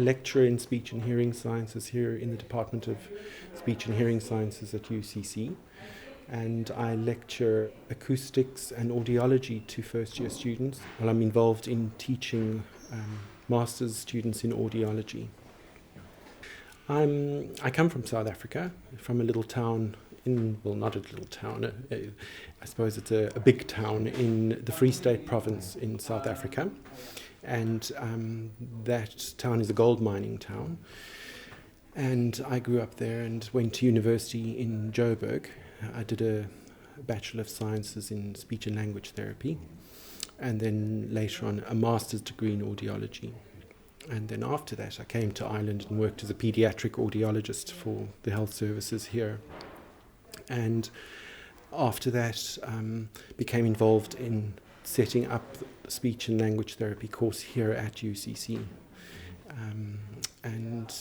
lecturer in speech and hearing sciences here in the Department of Speech and Hearing Sciences at UCC. And I lecture acoustics and audiology to first-year students. Well, I'm involved in teaching master's students in audiology. I come from South Africa, from a little town not a little town, I suppose it's a big town in the Free State province in South Africa. And that town is a gold mining town. And I grew up there and went to university in Joburg. I did a Bachelor of Sciences in Speech and Language Therapy, and then later on a master's degree in audiology. And then after that I came to Ireland and worked as a pediatric audiologist for the health services here. And after that became involved in setting up the speech and language therapy course here at UCC. And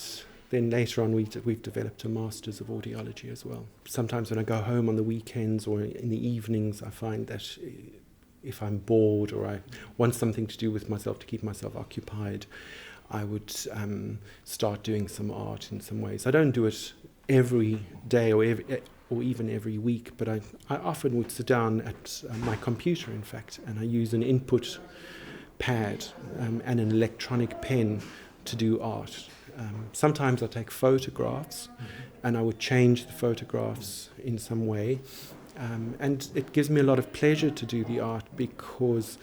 then later on we've developed a Masters of Audiology as well. Sometimes when I go home on the weekends or in the evenings, I find that if I'm bored or I want something to do with myself to keep myself occupied, I would start doing some art in some ways. I don't do it every day or even every week, but I often would sit down at my computer, in fact, and I use an input pad and an electronic pen to do art. Sometimes I take photographs and I would change the photographs in some way. And it gives me a lot of pleasure to do the art because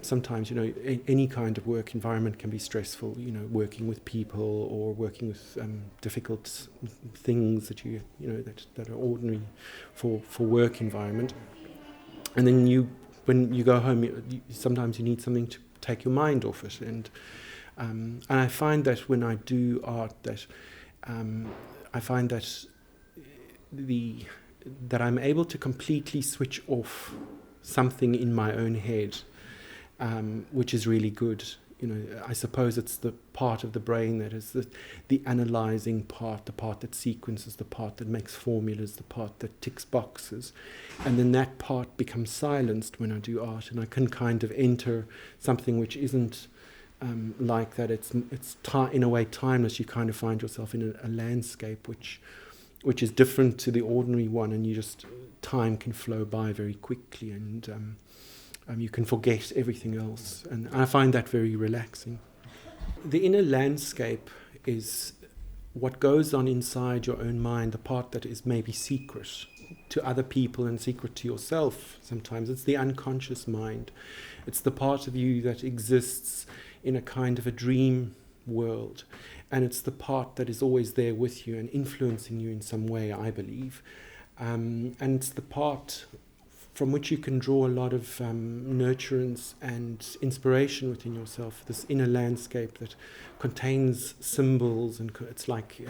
sometimes, any kind of work environment can be stressful, working with people or working with difficult things that that are ordinary for work environment. And then when you go home, sometimes you need something to take your mind off it. And I find that when I do art, that I find that that I'm able to completely switch off something in my own head, which is really good. I suppose it's the part of the brain that is the analyzing part, the part that sequences, the part that makes formulas, the part that ticks boxes. And then that part becomes silenced when I do art, and I can kind of enter something which isn't like that. It's in a way timeless. You kind of find yourself in a landscape which is different to the ordinary one, and time can flow by very quickly, and you can forget everything else, and I find that very relaxing. The inner landscape is what goes on inside your own mind, the part that is maybe secret to other people and secret to yourself. Sometimes it's the unconscious mind. It's the part of you that exists in a kind of a dream world, and it's the part that is always there with you and influencing you in some way, I believe. And it's the part from which you can draw a lot of nurturance and inspiration within yourself, this inner landscape that contains symbols, and it's like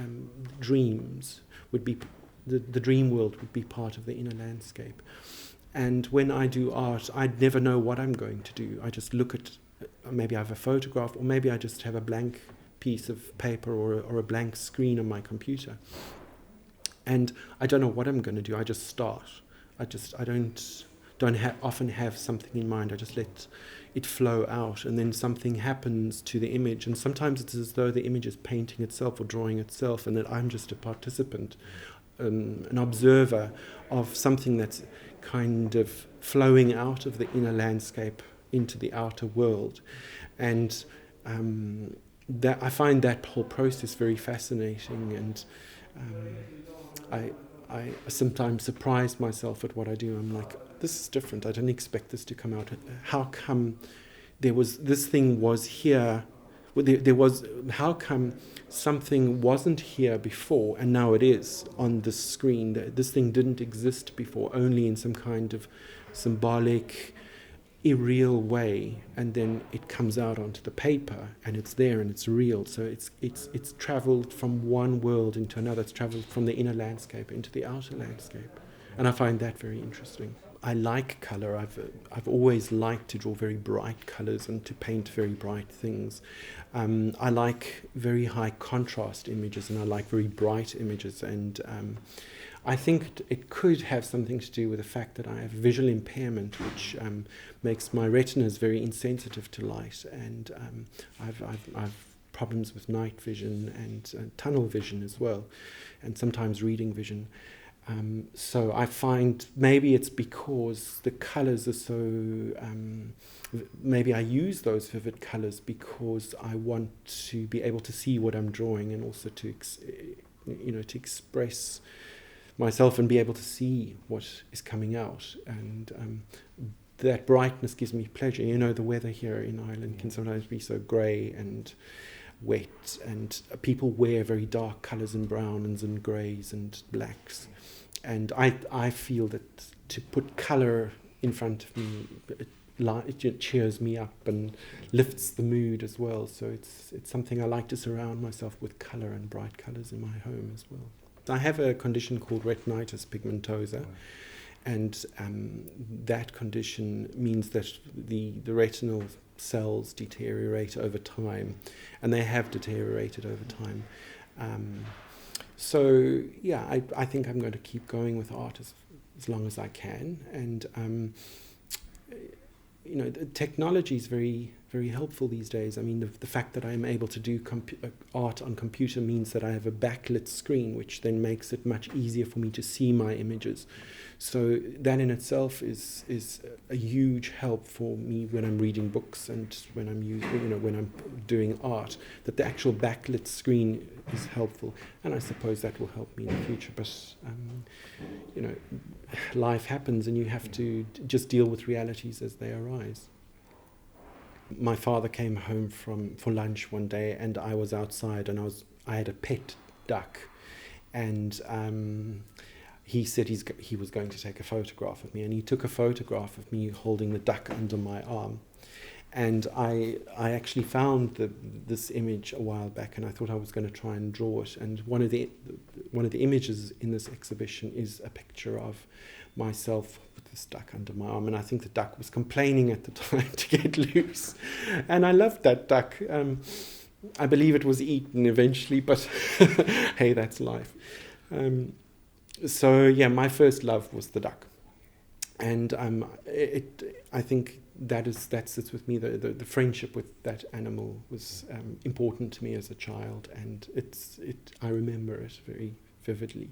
dreams would be, the dream world would be part of the inner landscape. And when I do art, I never know what I'm going to do. I just look at, maybe I have a photograph, or maybe I just have a blank piece of paper or a blank screen on my computer. And I don't know what I'm going to do. I just start. I don't often have something in mind. I just let it flow out, and then something happens to the image. And sometimes it's as though the image is painting itself or drawing itself, and that I'm just a participant, an observer of something that's kind of flowing out of the inner landscape into the outer world. And that I find that whole process very fascinating, and I sometimes surprise myself at what I do. I'm like, this is different. I didn't expect this to come out. How come this thing was here? How come something wasn't here before and now it is on the screen? This thing didn't exist before, only in some kind of symbolic, irreal way, and then it comes out onto the paper and it's there and it's real. So it's traveled from one world into another. It's traveled from the inner landscape into the outer landscape, and I find that very interesting. I like color. I've always liked to draw very bright colors and to paint very bright things. I like very high contrast images, and I like very bright images, and I think it could have something to do with the fact that I have visual impairment, which makes my retinas very insensitive to light, and I've problems with night vision and tunnel vision as well, and sometimes reading vision. So I find maybe it's because the colours are so, maybe I use those vivid colours because I want to be able to see what I'm drawing, and also to to express myself and be able to see what is coming out. And that brightness gives me pleasure. The weather here in Ireland can sometimes be so grey and wet, and people wear very dark colours and browns and greys and blacks. And I feel that to put colour in front of me, it cheers me up and lifts the mood as well. So it's something I like to surround myself with colour and bright colours in my home as well. I have a condition called retinitis pigmentosa, and that condition means that the retinal cells deteriorate over time, and they have deteriorated over time. So yeah, I think I'm going to keep going with art as long as I can. And the technology is very, very helpful these days. I mean, the fact that I'm able to do art on computer means that I have a backlit screen, which then makes it much easier for me to see my images. So that in itself is a huge help for me when I'm reading books and when I'm when I'm doing art. That the actual backlit screen is helpful, and I suppose that will help me in the future. But life happens, and you have to just deal with realities as they arise. My father came home for lunch one day, and I was outside, and I had a pet duck, and he said he was going to take a photograph of me, and he took a photograph of me holding the duck under my arm. And I actually found this image a while back, and I thought I was going to try and draw it. And one of the images in this exhibition is a picture of myself with this duck under my arm, and I think the duck was complaining at the time to get loose. And I loved that duck. I believe it was eaten eventually, but hey, that's life. So yeah, my first love was the duck, and I think that sits with me. The friendship with that animal was important to me as a child, and I remember it very vividly.